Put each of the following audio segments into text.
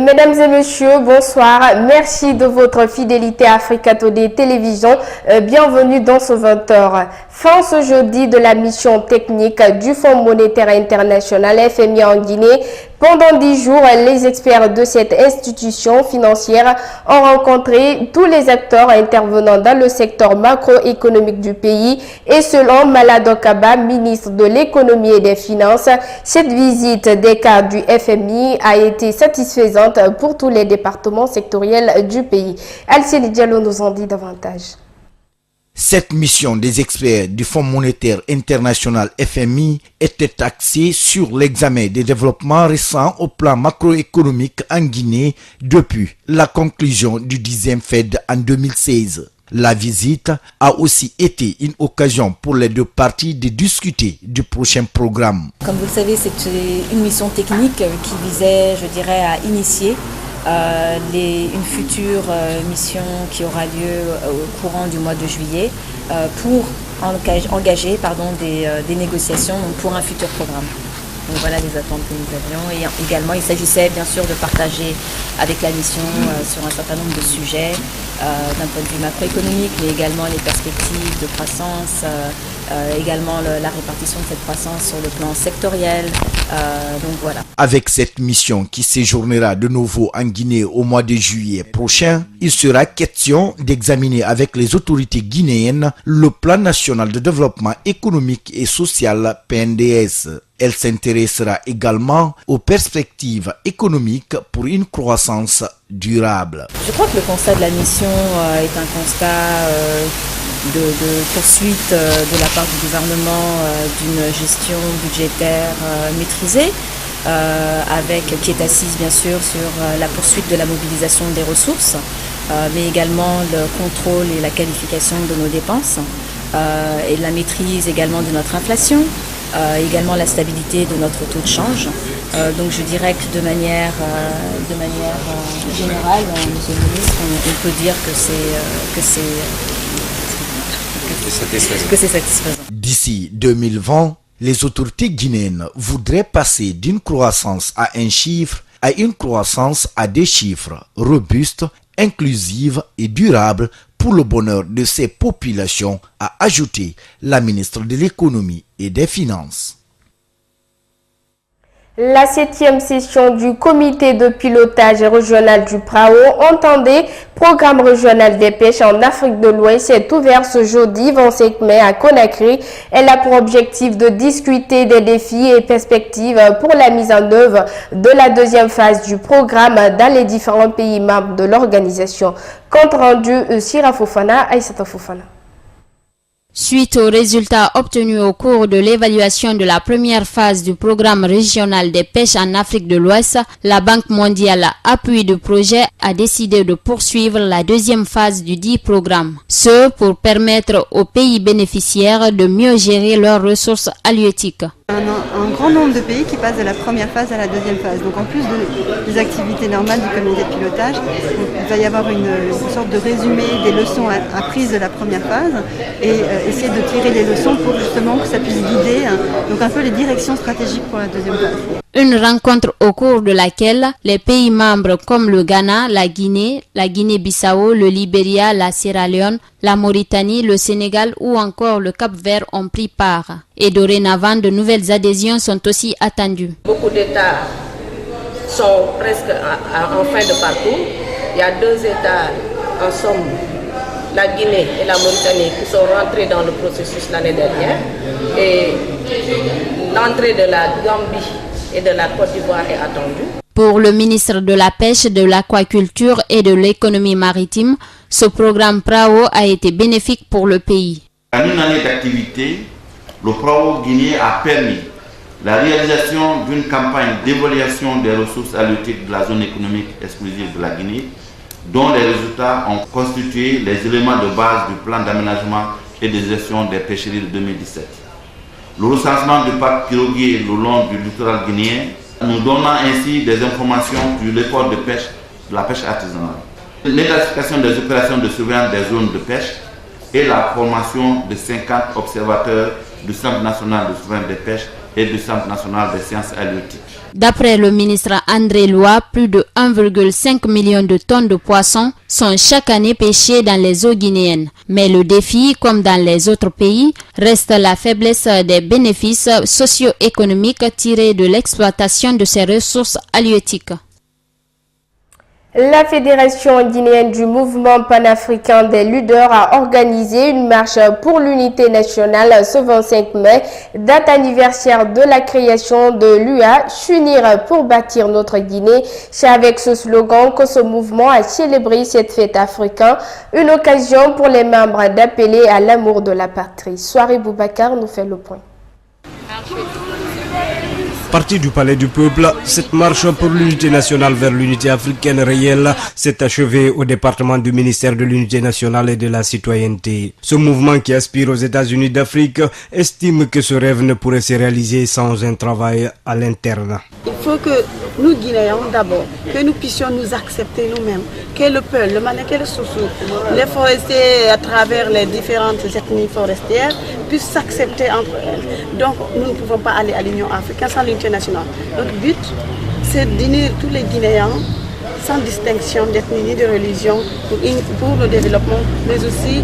Mesdames et messieurs, bonsoir. Merci de votre fidélité à Africa Today Télévision. Bienvenue dans ce 20h. Fin ce jeudi de la mission technique du Fonds monétaire international FMI en Guinée. Pendant 10 jours, les experts de cette institution financière ont rencontré tous les acteurs intervenant dans le secteur macroéconomique du pays. Et selon Malado Kaba, ministre de l'économie et des finances, cette visite des cadres du FMI a été satisfaisante pour tous les départements sectoriels du pays. Alcine Diallo nous en dit davantage. Cette mission des experts du Fonds monétaire international FMI était axée sur l'examen des développements récents au plan macroéconomique en Guinée depuis la conclusion du 10e Fed en 2016. La visite a aussi été une occasion pour les deux parties de discuter du prochain programme. Comme vous le savez, c'est une mission technique qui visait, je dirais, à initier une future mission qui aura lieu au courant du mois de juillet pour engager des négociations pour un futur programme. Donc voilà les attentes que nous avions. Et également, il s'agissait bien sûr de partager avec la mission sur un certain nombre de sujets d'un point de vue macroéconomique, mais également les perspectives de croissance, également la répartition de cette croissance sur le plan sectoriel. Donc voilà. Avec cette mission qui séjournera de nouveau en Guinée au mois de juillet prochain, il sera question d'examiner avec les autorités guinéennes le plan national de développement économique et social PNDS. Elle s'intéressera également aux perspectives économiques pour une croissance durable. Je crois que le constat de la mission est un constat de poursuite de la part du gouvernement d'une gestion budgétaire maîtrisée, qui est assise bien sûr sur la poursuite de la mobilisation des ressources, mais également le contrôle et la qualification de nos dépenses, et la maîtrise également de notre inflation. Également la stabilité de notre taux de change. Donc je dirais que de manière générale, Monsieur le ministre, on peut dire que c'est satisfaisant. D'ici 2020, les autorités guinéennes voudraient passer d'une croissance à un chiffre à une croissance à des chiffres robustes, inclusives et durables pour le bonheur de ces populations, a ajouté la ministre de l'économie et des finances. La 7e session du comité de pilotage régional du PRAO, entendez Programme régional des pêches en Afrique de l'Ouest, est ouverte ce jeudi 25 mai à Conakry. Elle a pour objectif de discuter des défis et perspectives pour la mise en œuvre de la deuxième phase du programme dans les différents pays membres de l'organisation. Compte rendu Sira Fofana, Aïssata Fofana. Suite aux résultats obtenus au cours de l'évaluation de la première phase du programme régional des pêches en Afrique de l'Ouest, la Banque mondiale, appui du projet, a décidé de poursuivre la deuxième phase du dit programme. Ce pour permettre aux pays bénéficiaires de mieux gérer leurs ressources halieutiques. Un grand nombre de pays qui passent de la première phase à la deuxième phase. Donc en plus des activités normales du comité de pilotage, il va y avoir une sorte de résumé des leçons apprises de la première phase et essayer de tirer les leçons pour justement que ça puisse guider donc un peu les directions stratégiques pour la deuxième phase. Une rencontre au cours de laquelle les pays membres comme le Ghana, la Guinée-Bissau, le Libéria, la Sierra Leone, la Mauritanie, le Sénégal ou encore le Cap-Vert ont pris part. Et dorénavant, de nouvelles adhésions sont aussi attendues. Beaucoup d'États sont presque en fin de parcours. Il y a 2 États, en somme, la Guinée et la Mauritanie, qui sont rentrés dans le processus l'année dernière. Et l'entrée de la Gambie et de la Côte d'Ivoire est attendue. Pour le ministre de la Pêche, de l'Aquaculture et de l'Économie maritime, ce programme PRAO a été bénéfique pour le pays. En une année d'activité, le PRAO guinéen a permis la réalisation d'une campagne d'évaluation des ressources halieutiques de la zone économique exclusive de la Guinée, dont les résultats ont constitué les éléments de base du plan d'aménagement et de gestion des pêcheries de 2017. Le recensement du parc piroguier le long du littoral guinéen, nous donnant ainsi des informations sur l'effort de pêche de la pêche artisanale, l'intensification des opérations de surveillance des zones de pêche et la formation de 50 observateurs du Centre national de surveillance des pêches et du Centre national des sciences halieutiques. D'après le ministre André Loa, plus de 1,5 million de tonnes de poissons sont chaque année pêchées dans les eaux guinéennes. Mais le défi, comme dans les autres pays, reste la faiblesse des bénéfices socio-économiques tirés de l'exploitation de ces ressources halieutiques. La Fédération guinéenne du mouvement panafricain des leaders a organisé une marche pour l'unité nationale ce 25 mai, date anniversaire de la création de l'UA, s'unir pour bâtir notre Guinée. C'est avec ce slogan que ce mouvement a célébré cette fête africaine, une occasion pour les membres d'appeler à l'amour de la patrie. Soirée Boubacar nous fait le point. Partie du Palais du Peuple, cette marche pour l'unité nationale vers l'unité africaine réelle s'est achevée au département du ministère de l'unité nationale et de la citoyenneté. Ce mouvement qui aspire aux États-Unis d'Afrique estime que ce rêve ne pourrait se réaliser sans un travail à l'interne. Il faut que nous, Guinéens, d'abord, que nous puissions nous accepter nous-mêmes, que le Peul, le Manéké, le Soussou, les forestiers à travers les différentes ethnies forestières puissent s'accepter entre elles. Donc, nous ne pouvons pas aller à l'Union africaine sans l'unité nationale. Notre but, c'est d'unir tous les Guinéens sans distinction d'ethnie ni de religion pour le développement, mais aussi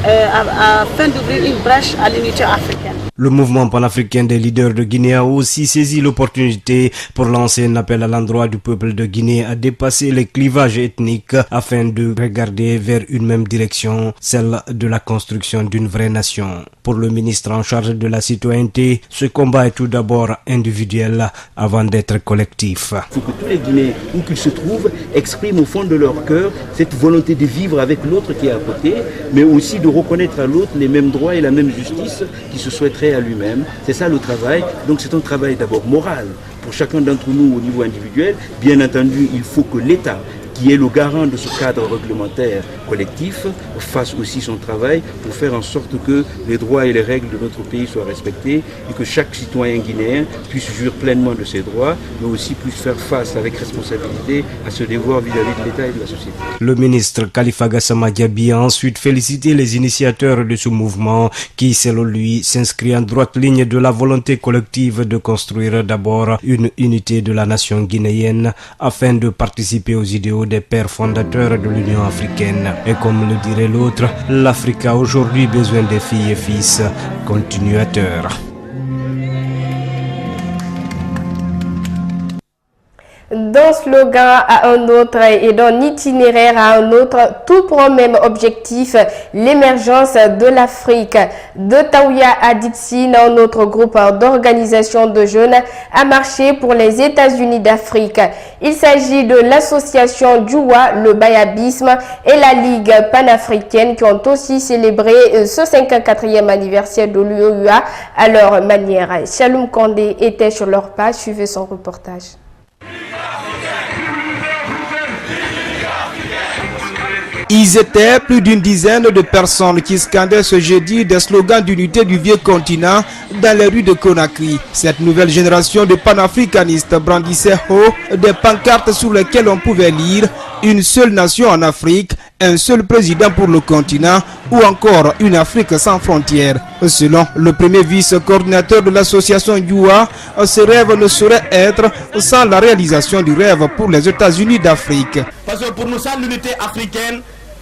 afin d'ouvrir une brèche à l'unité africaine. Le mouvement panafricain des leaders de Guinée a aussi saisi l'opportunité pour lancer un appel à l'endroit du peuple de Guinée à dépasser les clivages ethniques afin de regarder vers une même direction, celle de la construction d'une vraie nation. Pour le ministre en charge de la citoyenneté, ce combat est tout d'abord individuel avant d'être collectif. Il faut que tous les Guinéens, où qu'ils se trouvent, expriment au fond de leur cœur cette volonté de vivre avec l'autre qui est à côté, mais aussi de reconnaître à l'autre les mêmes droits et la même justice qui se souhaiterait à lui-même. C'est ça le travail. Donc c'est un travail d'abord moral pour chacun d'entre nous au niveau individuel. Bien entendu, il faut que l'État, qui est le garant de ce cadre réglementaire collectif, fasse aussi son travail pour faire en sorte que les droits et les règles de notre pays soient respectés et que chaque citoyen guinéen puisse jouir pleinement de ses droits, mais aussi puisse faire face avec responsabilité à ce devoir vis-à-vis de l'État et de la société. Le ministre Khalifa Gassama Diaby a ensuite félicité les initiateurs de ce mouvement qui, selon lui, s'inscrit en droite ligne de la volonté collective de construire d'abord une unité de la nation guinéenne afin de participer aux idéaux des pères fondateurs de l'Union africaine. Et comme le dirait l'autre, l'Afrique a aujourd'hui besoin des filles et fils continuateurs. D'un slogan à un autre et d'un itinéraire à un autre, tout pour un même objectif, l'émergence de l'Afrique. De Taouya à Dixine, un autre groupe d'organisation de jeunes a marché pour les États-Unis d'Afrique. Il s'agit de l'association Djoua, le Bayabisme et la Ligue panafricaine qui ont aussi célébré ce 54e anniversaire de l'UOUA à leur manière. Chaloum Kandé était sur leur page, suivez son reportage. Ils étaient plus d'une dizaine de personnes qui scandaient ce jeudi des slogans d'unité du vieux continent dans les rues de Conakry. Cette nouvelle génération de panafricanistes brandissait haut des pancartes sur lesquelles on pouvait lire « Une seule nation en Afrique, un seul président pour le continent » ou encore « Une Afrique sans frontières ». Selon le premier vice-coordinateur de l'association Djoua, ce rêve ne saurait être sans la réalisation du rêve pour les États-Unis d'Afrique. Parce que pour nous, sans l'unité africaine,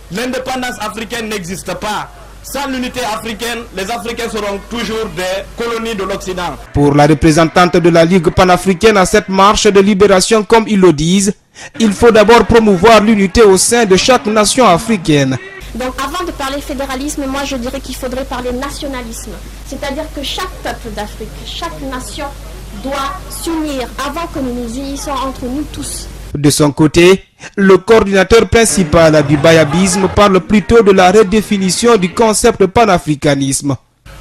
l'indépendance africaine n'existe pas. Sans l'unité africaine, les Africains seront toujours des colonies de l'Occident. Pour la représentante de la Ligue panafricaine à cette marche de libération, comme ils le disent, il faut d'abord promouvoir l'unité au sein de chaque nation africaine. Donc avant de parler fédéralisme, moi je dirais qu'il faudrait parler nationalisme. C'est-à-dire que chaque peuple d'Afrique, chaque nation doit s'unir avant que nous nous unissions entre nous tous. De son côté, le coordinateur principal du bayabisme parle plutôt de la redéfinition du concept de panafricanisme.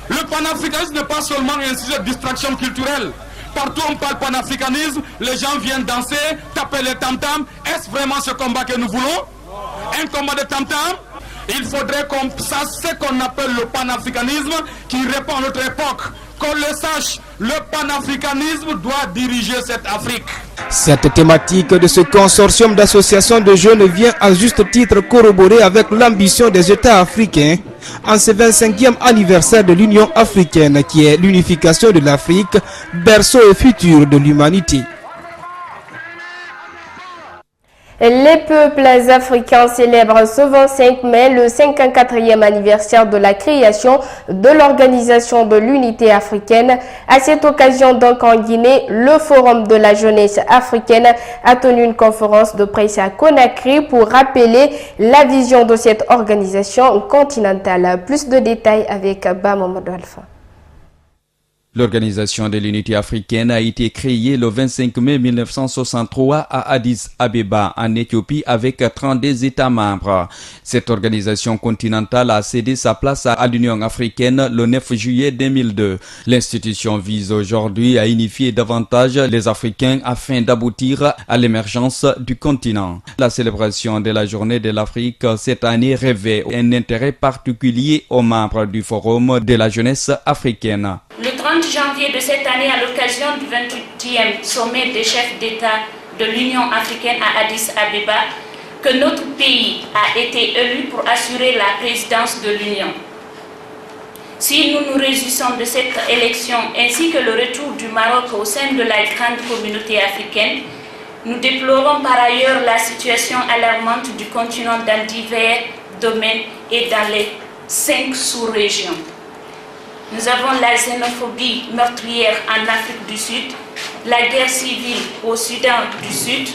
Le panafricanisme n'est pas seulement un sujet de distraction culturelle. Partout on parle panafricanisme, les gens viennent danser, taper les tam-tams. Est-ce vraiment ce combat que nous voulons? Un combat de tam-tams? Il faudrait qu'on sache ce qu'on appelle le panafricanisme qui répond à notre époque. Qu'on le sache, le panafricanisme doit diriger cette Afrique. Cette thématique de ce consortium d'associations de jeunes vient à juste titre corroborer avec l'ambition des États africains en ce 25e anniversaire de l'Union africaine qui est l'unification de l'Afrique, berceau et futur de l'humanité. Les peuples africains célèbrent ce 25 mai le 54e anniversaire de la création de l'Organisation de l'Unité africaine. À cette occasion, donc en Guinée, le Forum de la jeunesse africaine a tenu une conférence de presse à Conakry pour rappeler la vision de cette organisation continentale. Plus de détails avec Mamadou Alpha. L'Organisation de l'Unité africaine a été créée le 25 mai 1963 à Addis Abeba, en Éthiopie, avec 32 États membres. Cette organisation continentale a cédé sa place à l'Union africaine le 9 juillet 2002. L'institution vise aujourd'hui à unifier davantage les Africains afin d'aboutir à l'émergence du continent. La célébration de la Journée de l'Afrique cette année revêt un intérêt particulier aux membres du Forum de la jeunesse africaine. Le 30 janvier de cette année, à l'occasion du 28e sommet des chefs d'État de l'Union africaine à Addis Abeba, que notre pays a été élu pour assurer la présidence de l'Union. Si nous nous réjouissons de cette élection ainsi que le retour du Maroc au sein de la grande communauté africaine, nous déplorons par ailleurs la situation alarmante du continent dans divers domaines et dans les 5 sous-régions. Nous avons la xénophobie meurtrière en Afrique du Sud, la guerre civile au Soudan du Sud,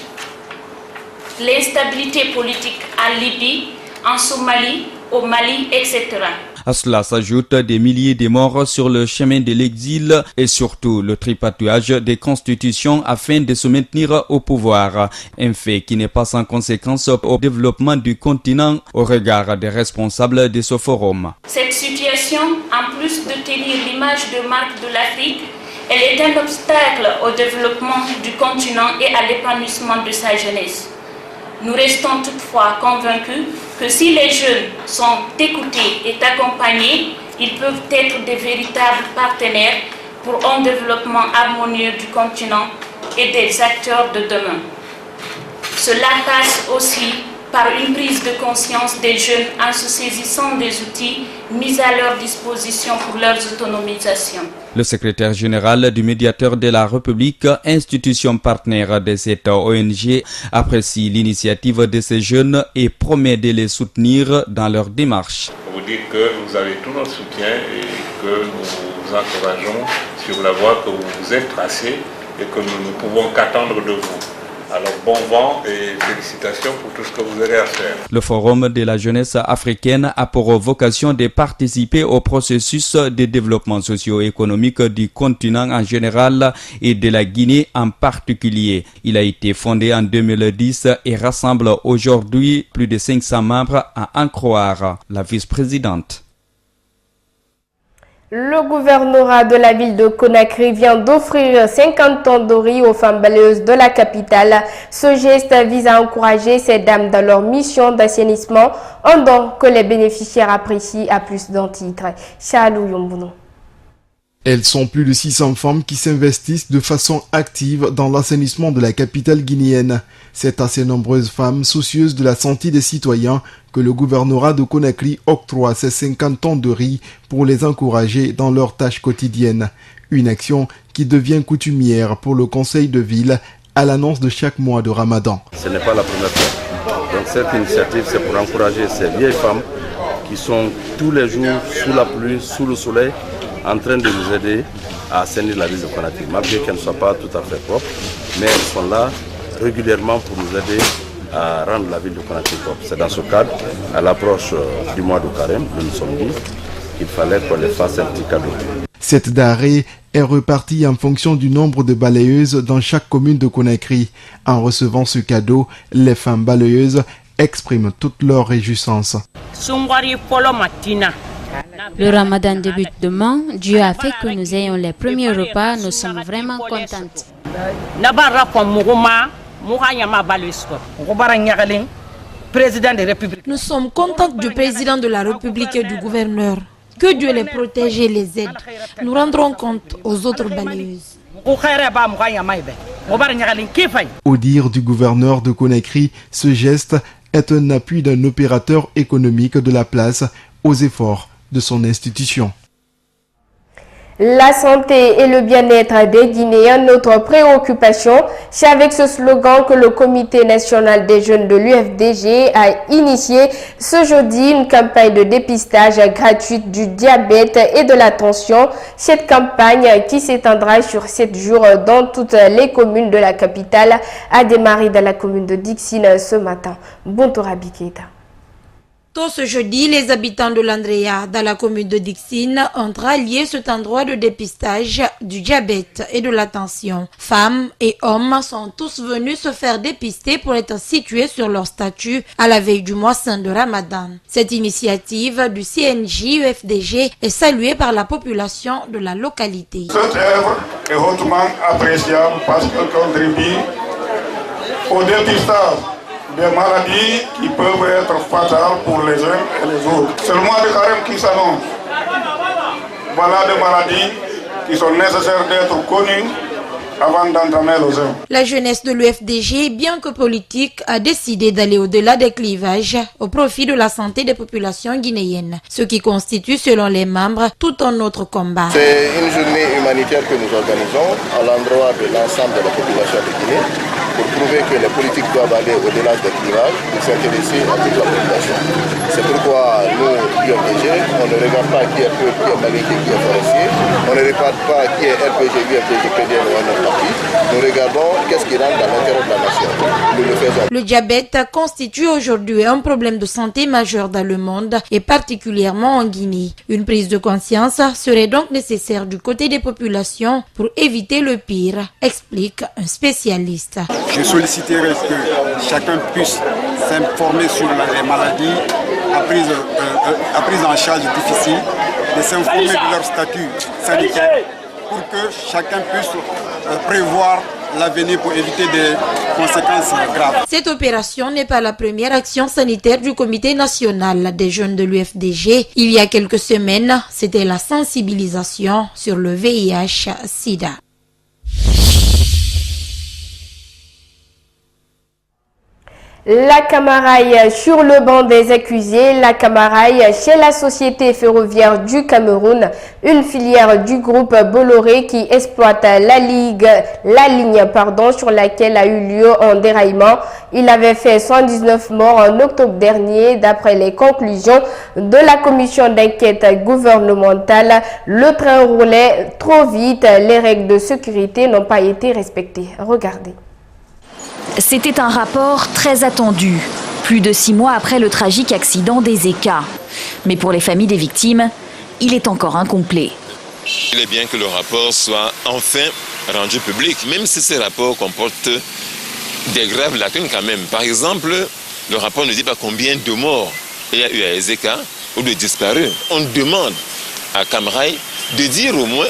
l'instabilité politique en Libye, en Somalie, au Mali, etc. À cela s'ajoutent des milliers de morts sur le chemin de l'exil et surtout le tripatouillage des constitutions afin de se maintenir au pouvoir. Un fait qui n'est pas sans conséquence au développement du continent au regard des responsables de ce forum. Cette situation, en plus de tenir l'image de marque de l'Afrique, elle est un obstacle au développement du continent et à l'épanouissement de sa jeunesse. Nous restons toutefois convaincus que si les jeunes sont écoutés et accompagnés, ils peuvent être des véritables partenaires pour un développement harmonieux du continent et des acteurs de demain. Cela passe aussi par une prise de conscience des jeunes en se saisissant des outils mis à leur disposition pour leur autonomisation. Le secrétaire général du médiateur de la République, institution partenaire de cette ONG, apprécie l'initiative de ces jeunes et promet de les soutenir dans leur démarche. Pour vous dire que vous avez tout notre soutien et que nous vous encourageons sur la voie que vous vous êtes tracée et que nous ne pouvons qu'attendre de vous. Alors bon vent et félicitations pour tout ce que vous avez à faire. Le Forum de la jeunesse africaine a pour vocation de participer au processus de développement socio-économique du continent en général et de la Guinée en particulier. Il a été fondé en 2010 et rassemble aujourd'hui plus de 500 membres à en croire la vice-présidente. Le gouvernorat de la ville de Conakry vient d'offrir 50 tonnes de riz aux femmes balayeuses de la capitale. Ce geste vise à encourager ces dames dans leur mission d'assainissement, un don que les bénéficiaires apprécient à plus d'un titre. Chalou Yombouno. Elles sont plus de 600 femmes qui s'investissent de façon active dans l'assainissement de la capitale guinéenne. C'est à ces nombreuses femmes soucieuses de la santé des citoyens que le gouvernorat de Conakry octroie ces 50 tonnes de riz pour les encourager dans leurs tâches quotidiennes. Une action qui devient coutumière pour le conseil de ville à l'annonce de chaque mois de Ramadan. Ce n'est pas la première fois. Donc cette initiative, c'est pour encourager ces vieilles femmes qui sont tous les jours sous la pluie, sous le soleil, en train de nous aider à assainir la ville de Conakry, malgré qu'elles ne soient pas tout à fait propres, mais elles sont là régulièrement pour nous aider à rendre la ville de Conakry propre. C'est dans ce cadre, à l'approche du mois de Carême, nous nous sommes dit qu'il fallait qu'on les fasse un petit cadeau. Cette denrée est repartie en fonction du nombre de balayeuses dans chaque commune de Conakry. En recevant ce cadeau, les femmes balayeuses expriment toute leur réjouissance. Le ramadan débute demain. Dieu a fait que nous ayons les premiers repas. Nous sommes vraiment contentes. Nous sommes contentes du président de la République et du gouverneur. Que Dieu les protège et les aide. Nous rendrons compte aux autres balayeuses. Au dire du gouverneur de Conakry, ce geste est un appui d'un opérateur économique de la place aux efforts de son institution. La santé et le bien-être des Guinéens, notre préoccupation. C'est avec ce slogan que le Comité national des jeunes de l'UFDG a initié ce jeudi une campagne de dépistage gratuite du diabète et de la tension. Cette campagne, qui s'étendra sur 7 jours dans toutes les communes de la capitale, a démarré dans la commune de Dixine ce matin. Bonjour Keita. Tôt ce jeudi, les habitants de l'Andrea, dans la commune de Dixine, ont rallié cet endroit de dépistage du diabète et de la tension. Femmes et hommes sont tous venus se faire dépister pour être situés sur leur statut à la veille du mois saint de Ramadan. Cette initiative du CNJ-UFDG est saluée par la population de la localité. Cette œuvre est hautement appréciable parce qu'elle contribue au dépistage des maladies qui peuvent être fatales pour les uns et les autres. C'est le mois de carême qui s'annonce. Voilà des maladies qui sont nécessaires d'être connues avant d'entamer le jeûne. La jeunesse de l'UFDG, bien que politique, a décidé d'aller au-delà des clivages au profit de la santé des populations guinéennes, ce qui constitue, selon les membres, tout un autre combat. C'est une journée humanitaire que nous organisons à l'endroit de l'ensemble de la population de Guinée pour prouver que les politiques doivent aller au-delà des clivages et s'intéresser à toute la population. C'est pourquoi nous, UFDG, on ne regarde pas qui est peuple, qui est malinqué, qui est forestier, on ne regarde pas qui est RPG, UFDG, PDN ou un autre parti. Nous regardons qu'est-ce qui rentre dans l'intérêt de la nation. Nous le faisons. Le diabète constitue aujourd'hui un problème de santé majeur dans le monde et particulièrement en Guinée. Une prise de conscience serait donc nécessaire du côté des populations pour éviter le pire, explique un spécialiste. Je solliciterais que chacun puisse s'informer sur les maladies à prise en charge difficile, de s'informer de leur statut sanitaire pour que chacun puisse prévoir l'avenir pour éviter des conséquences graves. Cette opération n'est pas la première action sanitaire du Comité national des jeunes de l'UFDG. Il y a quelques semaines, c'était la sensibilisation sur le VIH-Sida. La camaraille sur le banc des accusés, la camaraille chez la Société ferroviaire du Cameroun, une filière du groupe Bolloré qui exploite la ligne sur laquelle a eu lieu un déraillement. Il avait fait 119 morts en octobre dernier d'après les conclusions de la commission d'enquête gouvernementale. Le train roulait trop vite, les règles de sécurité n'ont pas été respectées. Regardez. C'était un rapport très attendu, plus de 6 mois après le tragique accident des ECA. Mais pour les familles des victimes, il est encore incomplet. Il est bien que le rapport soit enfin rendu public, même si ce rapport comporte des graves lacunes quand même. Par exemple, le rapport ne dit pas combien de morts il y a eu à ECA ou de disparus. On demande à Camaraille de dire au moins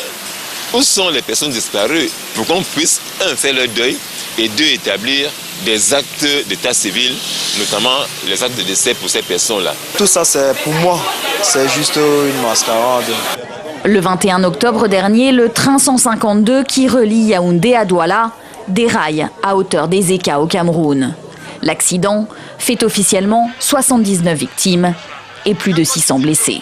où sont les personnes disparues pour qu'on puisse, un, faire leur deuil et deux, établir des actes d'état civil, notamment les actes de décès pour ces personnes-là. Tout ça, c'est pour moi, c'est juste une mascarade. Le 21 octobre dernier, le train 152 qui relie Yaoundé à Douala déraille à hauteur des ECA au Cameroun. L'accident fait officiellement 79 victimes et plus de 600 blessés.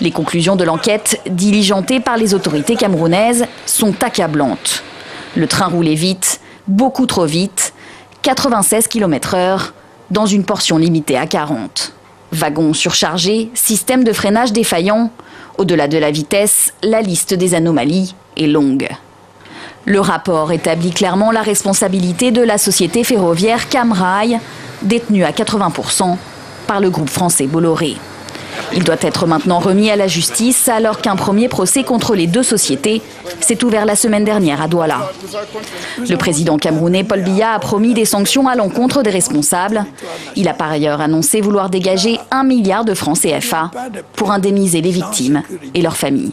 Les conclusions de l'enquête, diligentée par les autorités camerounaises, sont accablantes. Le train roulait vite, beaucoup trop vite, 96 km/h, dans une portion limitée à 40. Wagons surchargés, système de freinage défaillant. Au-delà de la vitesse, la liste des anomalies est longue. Le rapport établit clairement la responsabilité de la société ferroviaire Camrail, détenue à 80% par le groupe français Bolloré. Il doit être maintenant remis à la justice alors qu'un premier procès contre les deux sociétés s'est ouvert la semaine dernière à Douala. Le président camerounais Paul Biya a promis des sanctions à l'encontre des responsables. Il a par ailleurs annoncé vouloir dégager 1 milliard de francs CFA pour indemniser les victimes et leurs familles.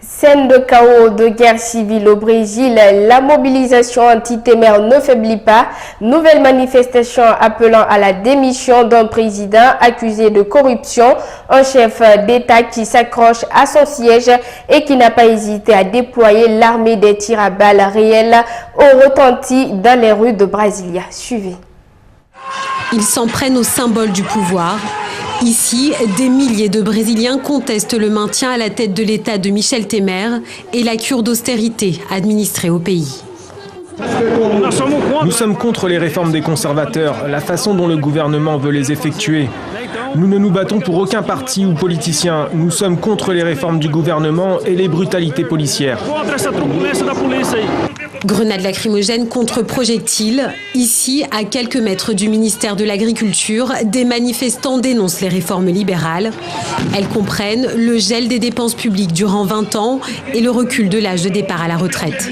Scène de chaos, de guerre civile au Brésil, la mobilisation anti-Temer ne faiblit pas. Nouvelle manifestation appelant à la démission d'un président accusé de corruption, un chef d'État qui s'accroche à son siège et qui n'a pas hésité à déployer l'armée des tirs à balles réels au retenti dans les rues de Brasilia. Suivez. Ils s'en prennent au symbole du pouvoir. Ici, des milliers de Brésiliens contestent le maintien à la tête de l'État de Michel Temer et la cure d'austérité administrée au pays. Nous sommes contre les réformes des conservateurs, la façon dont le gouvernement veut les effectuer. Nous ne nous battons pour aucun parti ou politicien. Nous sommes contre les réformes du gouvernement et les brutalités policières. Grenades lacrymogènes contre projectiles. Ici, à quelques mètres du ministère de l'Agriculture, des manifestants dénoncent les réformes libérales. Elles comprennent le gel des dépenses publiques durant 20 ans et le recul de l'âge de départ à la retraite.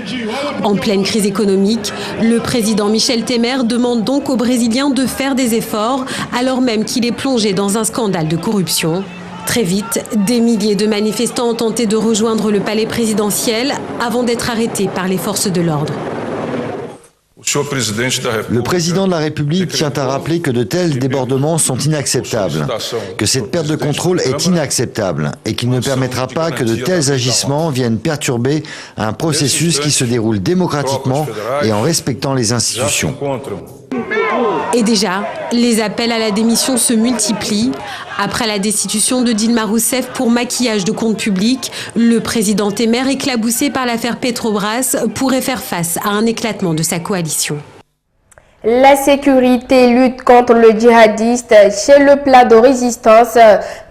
En pleine crise économique, le président Michel Temer demande donc aux Brésiliens de faire des efforts alors même qu'il est plongé dans un scandale de corruption. Très vite, des milliers de manifestants ont tenté de rejoindre le palais présidentiel avant d'être arrêtés par les forces de l'ordre. Le président de la République tient à rappeler que de tels débordements sont inacceptables, que cette perte de contrôle est inacceptable et qu'il ne permettra pas que de tels agissements viennent perturber un processus qui se déroule démocratiquement et en respectant les institutions. Et déjà, les appels à la démission se multiplient. Après la destitution de Dilma Rousseff pour maquillage de comptes publics, le président Temer, éclaboussé par l'affaire Petrobras, pourrait faire face à un éclatement de sa coalition. La sécurité lutte contre le djihadiste chez le plat de résistance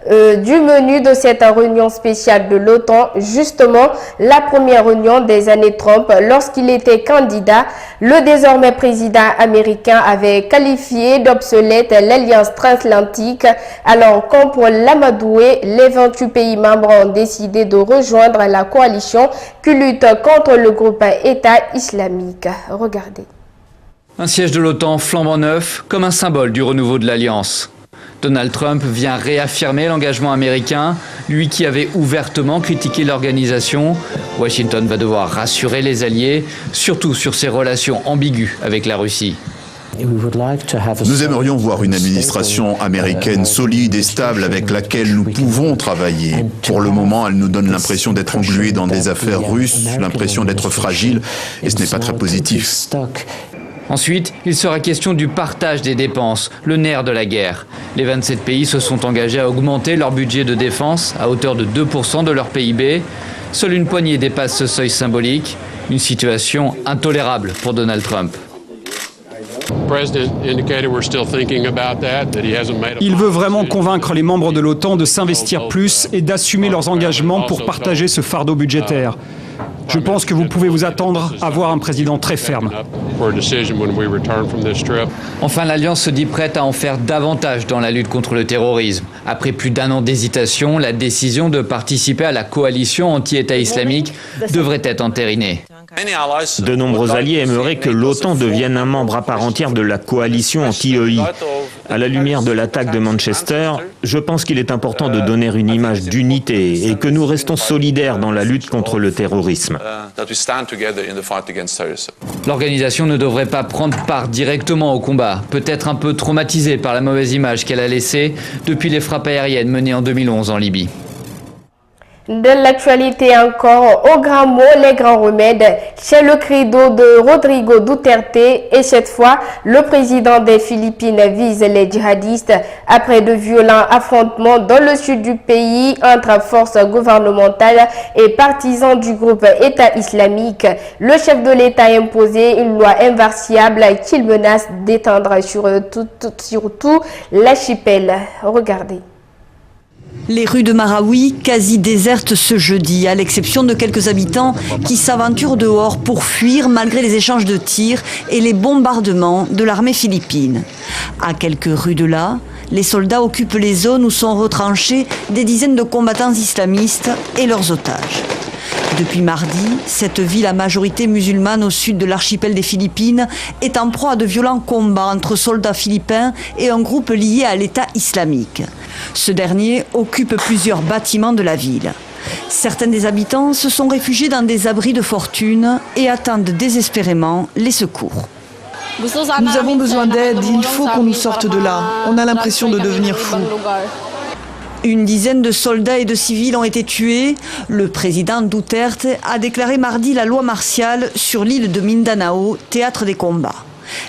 du menu de cette réunion spéciale de l'OTAN, justement la première réunion des années Trump lorsqu'il était candidat. Le désormais président américain avait qualifié d'obsolète l'alliance transatlantique, alors comme pour l'amadouer, les 28 pays membres ont décidé de rejoindre la coalition qui lutte contre le groupe État islamique. Regardez. Un siège de l'OTAN flambant neuf, comme un symbole du renouveau de l'Alliance. Donald Trump vient réaffirmer l'engagement américain, lui qui avait ouvertement critiqué l'organisation. Washington va devoir rassurer les alliés, surtout sur ses relations ambiguës avec la Russie. Nous aimerions voir une administration américaine solide et stable avec laquelle nous pouvons travailler. Pour le moment, elle nous donne l'impression d'être engluée dans des affaires russes, l'impression d'être fragile, et ce n'est pas très positif. Ensuite, il sera question du partage des dépenses, le nerf de la guerre. Les 27 pays se sont engagés à augmenter leur budget de défense à hauteur de 2% de leur PIB. Seule une poignée dépasse ce seuil symbolique, une situation intolérable pour Donald Trump. Il veut vraiment convaincre les membres de l'OTAN de s'investir plus et d'assumer leurs engagements pour partager ce fardeau budgétaire. Je pense que vous pouvez vous attendre à voir un président très ferme. Enfin, l'Alliance se dit prête à en faire davantage dans la lutte contre le terrorisme. Après plus d'un an d'hésitation, la décision de participer à la coalition anti-État islamique devrait être entérinée. De nombreux alliés aimeraient que l'OTAN devienne un membre à part entière de la coalition anti-EI. À la lumière de l'attaque de Manchester, je pense qu'il est important de donner une image d'unité et que nous restons solidaires dans la lutte contre le terrorisme. L'organisation ne devrait pas prendre part directement au combat, peut-être un peu traumatisée par la mauvaise image qu'elle a laissée depuis les frappes aériennes menées en 2011 en Libye. De l'actualité encore, au grand mot, les grands remèdes chez le credo de Rodrigo Duterte et cette fois, le président des Philippines vise les djihadistes après de violents affrontements dans le sud du pays entre forces gouvernementales et partisans du groupe État islamique. Le chef de l'État a imposé une loi invincible qu'il menace d'étendre sur tout l'archipel. Regardez. Les rues de Marawi, quasi désertes ce jeudi, à l'exception de quelques habitants qui s'aventurent dehors pour fuir malgré les échanges de tirs et les bombardements de l'armée philippine. À quelques rues de là, les soldats occupent les zones où sont retranchés des dizaines de combattants islamistes et leurs otages. Depuis mardi, cette ville à majorité musulmane au sud de l'archipel des Philippines est en proie à de violents combats entre soldats philippins et un groupe lié à l'État islamique. Ce dernier occupe plusieurs bâtiments de la ville. Certains des habitants se sont réfugiés dans des abris de fortune et attendent désespérément les secours. Nous avons besoin d'aide, il faut qu'on nous sorte de là. On a l'impression de devenir fous. Une dizaine de soldats et de civils ont été tués. Le président Duterte a déclaré mardi la loi martiale sur l'île de Mindanao, théâtre des combats.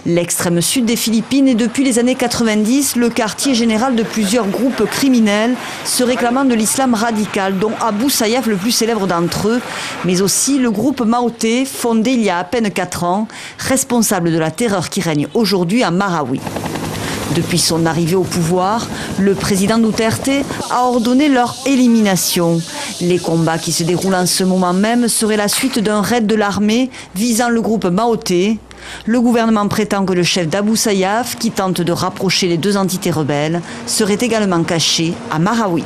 L'extrême sud des Philippines est depuis les années 90 le quartier général de plusieurs groupes criminels se réclamant de l'islam radical, dont Abu Sayyaf le plus célèbre d'entre eux, mais aussi le groupe Maoté, fondé il y a à peine 4 ans, responsable de la terreur qui règne aujourd'hui à Marawi. Depuis son arrivée au pouvoir, le président Duterte a ordonné leur élimination. Les combats qui se déroulent en ce moment même seraient la suite d'un raid de l'armée visant le groupe Maoté. Le gouvernement prétend que le chef d'Abu Sayyaf, qui tente de rapprocher les deux entités rebelles, serait également caché à Marawi.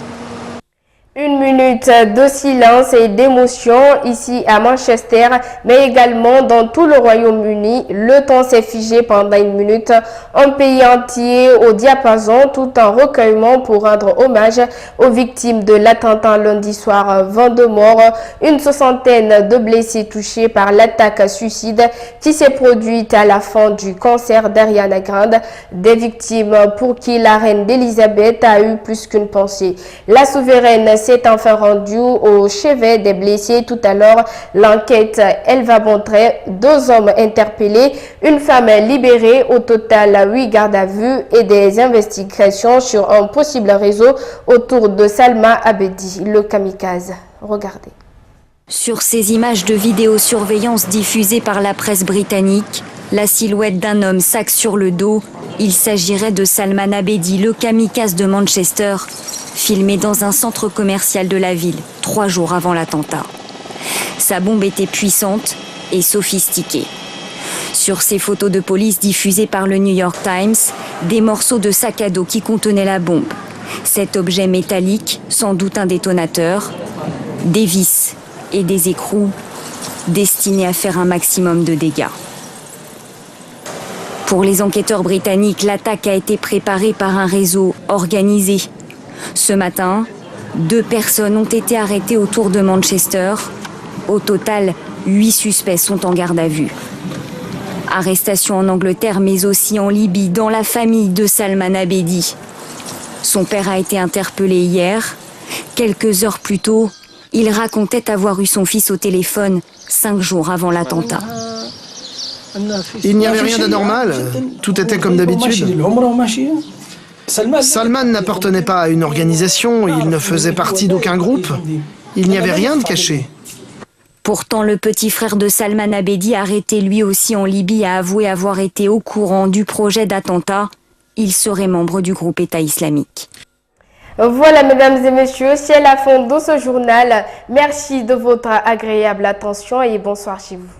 Une minute de silence et d'émotion ici à Manchester, mais également dans tout le Royaume-Uni. Le temps s'est figé pendant une minute, un pays entier au diapason, tout en recueillement pour rendre hommage aux victimes de l'attentat lundi soir. 22 morts, une soixantaine de blessés touchés par l'attaque suicide qui s'est produite à la fin du concert d'Ariana Grande. Des victimes pour qui la reine d'Élisabeth a eu plus qu'une pensée. La souveraine s'est enfin rendue au chevet des blessés. Tout à l'heure, l'enquête, elle va montrer 2 hommes interpellés, une femme libérée, au total 8 gardes à vue et des investigations sur un possible réseau autour de Salma Abedi, le kamikaze. Regardez. Sur ces images de vidéosurveillance diffusées par la presse britannique, la silhouette d'un homme sac sur le dos. Il s'agirait de Salman Abedi, le kamikaze de Manchester, filmé dans un centre commercial de la ville 3 jours avant l'attentat. Sa bombe était puissante et sophistiquée. Sur ces photos de police diffusées par le New York Times, des morceaux de sac à dos qui contenaient la bombe. Cet objet métallique, sans doute un détonateur, des vis et des écrous destinés à faire un maximum de dégâts. Pour les enquêteurs britanniques, l'attaque a été préparée par un réseau organisé. Ce matin, 2 personnes ont été arrêtées autour de Manchester. Au total, 8 suspects sont en garde à vue. Arrestation en Angleterre, mais aussi en Libye, dans la famille de Salman Abedi. Son père a été interpellé hier. Quelques heures plus tôt, il racontait avoir eu son fils au téléphone 5 jours avant l'attentat. Il n'y avait rien d'anormal, tout était comme d'habitude. Salman n'appartenait pas à une organisation, il ne faisait partie d'aucun groupe. Il n'y avait rien de caché. Pourtant, le petit frère de Salman Abedi, arrêté lui aussi en Libye, a avoué avoir été au courant du projet d'attentat. Il serait membre du groupe État islamique. Voilà, mesdames et messieurs, c'est la fin de ce journal. Merci de votre agréable attention et bonsoir chez vous.